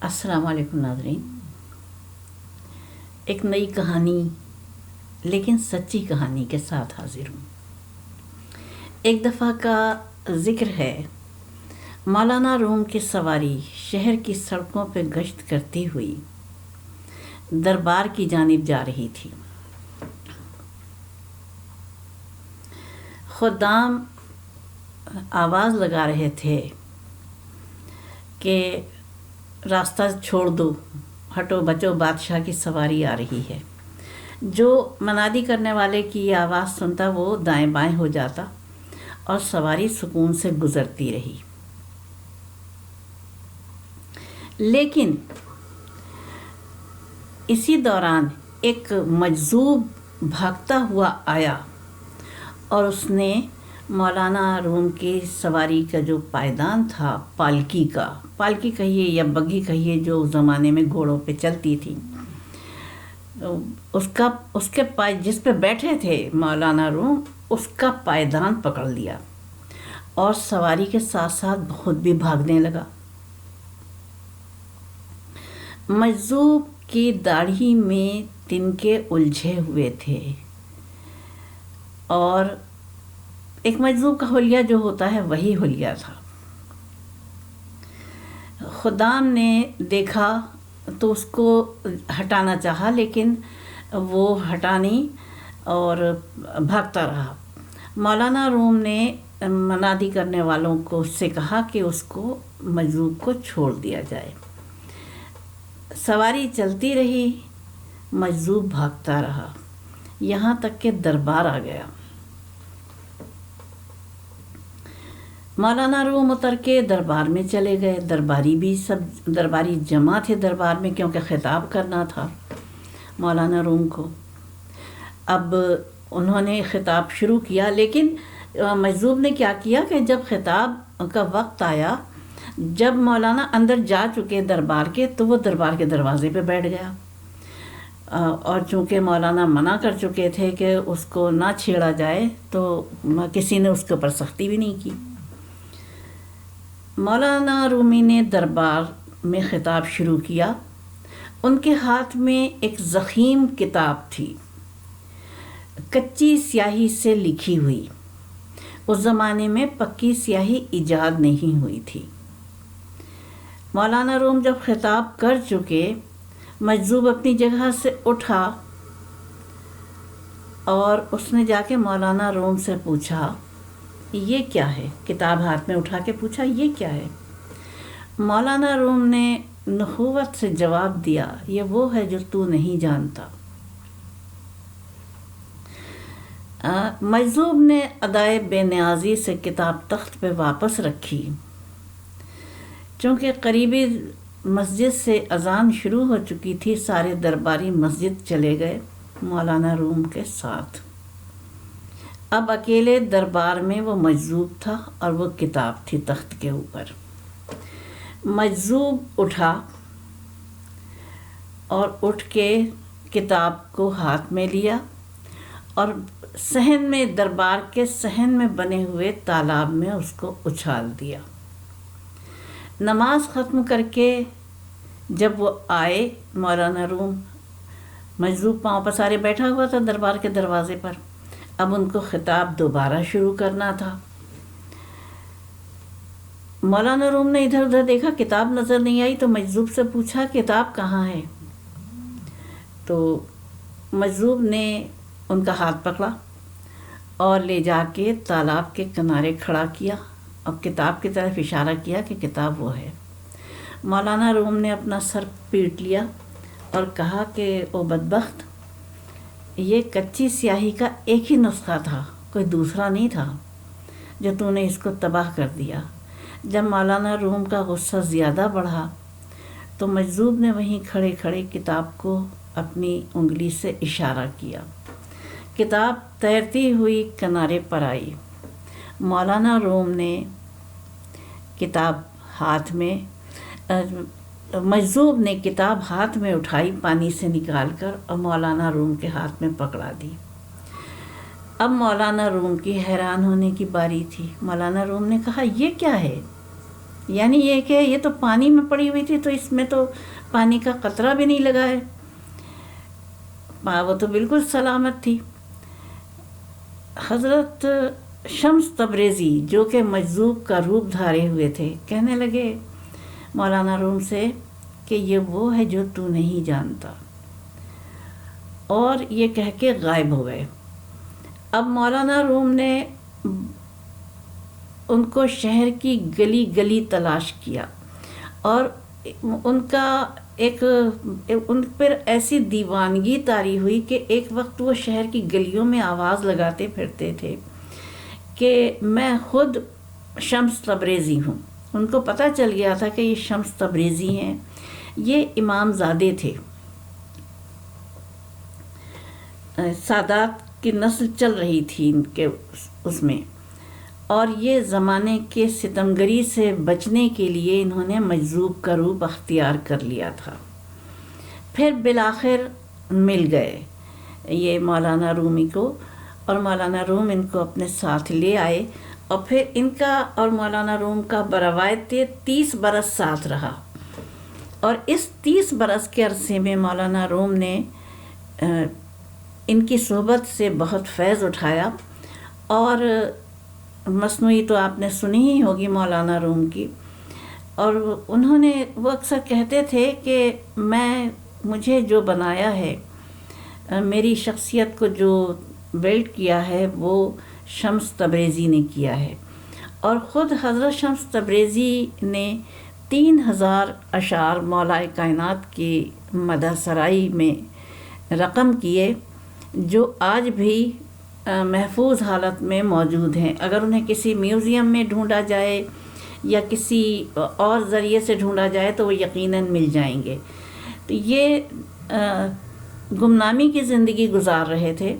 السلام علیکم ناظرین، ایک نئی کہانی لیکن سچی کہانی کے ساتھ حاضر ہوں۔ ایک دفعہ کا ذکر ہے، مولانا روم کی سواری شہر کی سڑکوں پہ گشت کرتی ہوئی دربار کی جانب جا رہی تھی۔ خدام آواز لگا رہے تھے کہ راستہ چھوڑ دو، ہٹو بچو، بادشاہ کی سواری آ رہی ہے۔ جو منادی کرنے والے کی یہ آواز سنتا وہ دائیں بائیں ہو جاتا اور سواری سکون سے گزرتی رہی۔ لیکن اسی دوران ایک مجذوب بھاگتا ہوا آیا اور اس نے مولانا روم کی سواری کا جو پائیدان تھا، پالکی کہیے یا بگھی کہیے، جو زمانے میں گھوڑوں پہ چلتی تھی، اس کے جس پہ بیٹھے تھے مولانا روم، اس کا پائیدان پکڑ لیا اور سواری کے ساتھ ساتھ خود بھی بھاگنے لگا۔ مجذوب کی داڑھی میں تنکے الجھے ہوئے تھے اور ایک مجذوب کا حلیہ جو ہوتا ہے وہی حلیہ تھا۔ خدام نے دیکھا تو اس کو ہٹانا چاہا، لیکن وہ ہٹا نہیں اور بھاگتا رہا۔ مولانا روم نے منادی کرنے والوں کو اس سے کہا کہ اس کو مجذوب کو چھوڑ دیا جائے۔ سواری چلتی رہی، مجذوب بھاگتا رہا، یہاں تک کہ دربار آ گیا۔ مولانا روم اتر کے دربار میں چلے گئے۔ درباری جمع تھے دربار میں، کیونکہ خطاب کرنا تھا مولانا روم کو۔ اب انہوں نے خطاب شروع کیا، لیکن مجذوب نے کیا کیا کہ جب خطاب کا وقت آیا، جب مولانا اندر جا چکے دربار کے، تو وہ دربار کے دروازے پہ بیٹھ گیا، اور چونکہ مولانا منع کر چکے تھے کہ اس کو نہ چھیڑا جائے، تو کسی نے اس کے اوپر سختی بھی نہیں کی۔ مولانا رومی نے دربار میں خطاب شروع کیا۔ ان کے ہاتھ میں ایک ضخیم کتاب تھی، کچی سیاہی سے لکھی ہوئی۔ اس زمانے میں پکی سیاہی ایجاد نہیں ہوئی تھی۔ مولانا روم جب خطاب کر چکے، مجذوب اپنی جگہ سے اٹھا اور اس نے جا کے مولانا روم سے پوچھا، یہ کیا ہے؟ کتاب ہاتھ میں اٹھا کے پوچھا، یہ کیا ہے؟ مولانا روم نے نخوت سے جواب دیا، یہ وہ ہے جو تو نہیں جانتا۔ مجذوب نے ادائے بے نیازی سے کتاب تخت پہ واپس رکھی۔ چونکہ قریبی مسجد سے اذان شروع ہو چکی تھی، سارے درباری مسجد چلے گئے مولانا روم کے ساتھ۔ اب اکیلے دربار میں وہ مجذوب تھا اور وہ کتاب تھی تخت کے اوپر۔ مجذوب اٹھا اور اٹھ کے کتاب کو ہاتھ میں لیا اور صحن میں، دربار کے صحن میں بنے ہوئے تالاب میں اس کو اچھال دیا۔ نماز ختم کر کے جب وہ آئے، مولانا روم، مجذوب پاؤں پسارے بیٹھا ہوا تھا دربار کے دروازے پر۔ اب ان کو خطاب دوبارہ شروع کرنا تھا۔ مولانا روم نے ادھر ادھر دیکھا، کتاب نظر نہیں آئی، تو مجذوب سے پوچھا، کتاب کہاں ہے؟ تو مجذوب نے ان کا ہاتھ پکڑا اور لے جا کے تالاب کے کنارے کھڑا کیا اور کتاب کی طرف اشارہ کیا کہ کتاب وہ ہے۔ مولانا روم نے اپنا سر پیٹ لیا اور کہا کہ او بدبخت، یہ کچی سیاہی کا ایک ہی نسخہ تھا، کوئی دوسرا نہیں تھا، جو تو نے اس کو تباہ کر دیا۔ جب مولانا روم کا غصہ زیادہ بڑھا تو مجذوب نے وہیں کھڑے کھڑے کتاب کو اپنی انگلی سے اشارہ کیا۔ کتاب تیرتی ہوئی کنارے پر آئی۔ مولانا روم نے کتاب ہاتھ میں مجذوب نے کتاب ہاتھ میں اٹھائی پانی سے نکال کر اور مولانا روم کے ہاتھ میں پکڑا دی۔ اب مولانا روم کی حیران ہونے کی باری تھی۔ مولانا روم نے کہا، یہ کیا ہے؟ یعنی یہ کہ یہ تو پانی میں پڑی ہوئی تھی، تو اس میں تو پانی کا قطرہ بھی نہیں لگا ہے، وہ تو بالکل سلامت تھی۔ حضرت شمس تبریزی جو کہ مجذوب کا روپ دھارے ہوئے تھے، کہنے لگے مولانا روم سے کہ یہ وہ ہے جو تو نہیں جانتا، اور یہ کہہ کے غائب ہو گئے۔ اب مولانا روم نے ان کو شہر کی گلی گلی تلاش کیا، اور ان کا ان پر ایسی دیوانگی طاری ہوئی کہ ایک وقت وہ شہر کی گلیوں میں آواز لگاتے پھرتے تھے کہ میں خود شمس تبریزی ہوں۔ ان کو پتہ چل گیا تھا کہ یہ شمس تبریزی ہیں، یہ امام زادے تھے، سادات کی نسل چل رہی تھی ان کے اس میں، اور یہ زمانے کے ستمگری سے بچنے کے لیے انہوں نے مجذوب کا روپ اختیار کر لیا تھا۔ پھر بالآخر مل گئے یہ مولانا رومی کو، اور مولانا روم ان کو اپنے ساتھ لے آئے، اور پھر ان کا اور مولانا روم کا بروایت 30 برس ساتھ رہا، اور اس 30 برس کے عرصے میں مولانا روم نے ان کی صحبت سے بہت فیض اٹھایا، اور مصنوعی تو آپ نے سنی ہی ہوگی مولانا روم کی، اور انہوں نے وہ اکثر کہتے تھے کہ مجھے جو بنایا ہے، میری شخصیت کو جو بلڈ کیا ہے، وہ شمس تبریزی نے کیا ہے۔ اور خود حضرت شمس تبریزی نے 3000 اشعار مولائے کائنات کی مدح سرائی میں رقم کیے، جو آج بھی محفوظ حالت میں موجود ہیں۔ اگر انہیں کسی میوزیم میں ڈھونڈا جائے یا کسی اور ذریعے سے ڈھونڈا جائے تو وہ یقیناً مل جائیں گے۔ تو یہ گمنامی کی زندگی گزار رہے تھے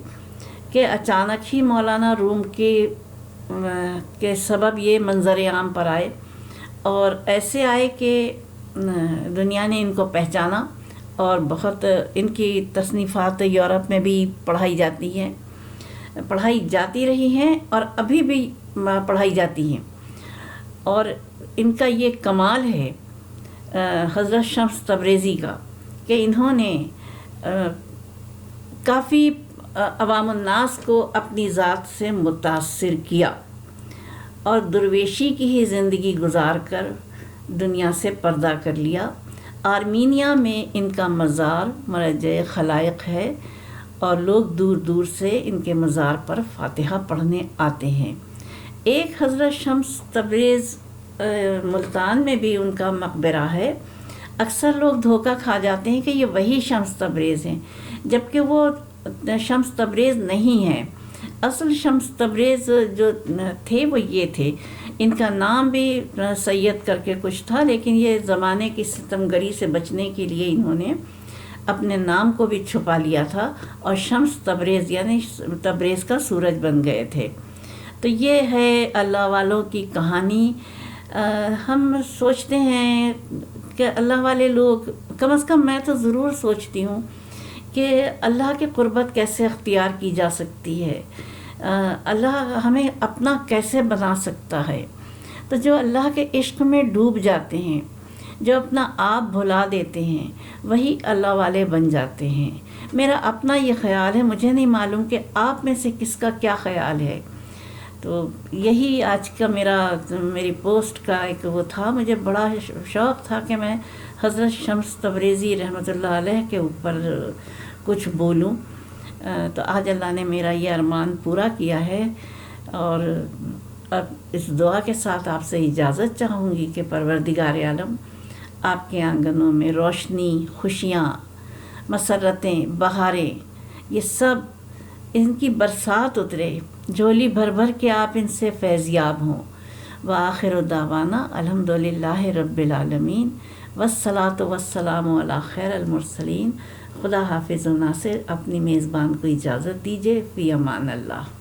کہ اچانک ہی مولانا روم کے سبب یہ منظر عام پر آئے، اور ایسے آئے کہ دنیا نے ان کو پہچانا، اور بہت ان کی تصنیفات یورپ میں بھی پڑھائی جاتی رہی ہیں، اور ابھی بھی پڑھائی جاتی ہیں۔ اور ان کا یہ کمال ہے حضرت شمس تبریزی کا کہ انہوں نے کافی عوام الناس کو اپنی ذات سے متاثر کیا، اور درویشی کی ہی زندگی گزار کر دنیا سے پردہ کر لیا۔ آرمینیا میں ان کا مزار مرجع خلائق ہے، اور لوگ دور دور سے ان کے مزار پر فاتحہ پڑھنے آتے ہیں۔ ایک حضرت شمس تبریز ملتان میں بھی ان کا مقبرہ ہے۔ اکثر لوگ دھوکہ کھا جاتے ہیں کہ یہ وہی شمس تبریز ہیں، جبکہ وہ شمس تبریز نہیں ہیں۔ اصل شمس تبریز جو تھے وہ یہ تھے، ان کا نام بھی سید کر کے کچھ تھا، لیکن یہ زمانے کی ستمگری سے بچنے کے لیے انہوں نے اپنے نام کو بھی چھپا لیا تھا، اور شمس تبریز یعنی تبریز کا سورج بن گئے تھے۔ تو یہ ہے اللہ والوں کی کہانی۔ ہم سوچتے ہیں کہ اللہ والے لوگ، کم از کم میں تو ضرور سوچتی ہوں کہ اللہ کی قربت کیسے اختیار کی جا سکتی ہے، اللہ ہمیں اپنا کیسے بنا سکتا ہے۔ تو جو اللہ کے عشق میں ڈوب جاتے ہیں، جو اپنا آپ بھلا دیتے ہیں، وہی اللہ والے بن جاتے ہیں۔ میرا اپنا یہ خیال ہے، مجھے نہیں معلوم کہ آپ میں سے کس کا کیا خیال ہے۔ تو یہی آج کا میری پوسٹ کا ایک وہ تھا۔ مجھے بڑا شوق تھا کہ میں حضرت شمس تبریزی رحمۃ اللہ علیہ کے اوپر کچھ بولوں، تو آج اللہ نے میرا یہ ارمان پورا کیا ہے، اور اب اس دعا کے ساتھ آپ سے اجازت چاہوں گی کہ پروردگار عالم آپ کے آنگنوں میں روشنی، خوشیاں، مسرتیں، بہاریں، یہ سب ان کی برسات اترے، جھولی بھر بھر کے آپ ان سے فیضیاب ہوں۔ وآخر دعوانا الحمدللہ رب العالمین، والصلاۃ والسلام علی خیر المرسلین۔ خدا حافظ و ناصر۔ اپنی میزبان کو اجازت دیجیے، فی امان اللہ۔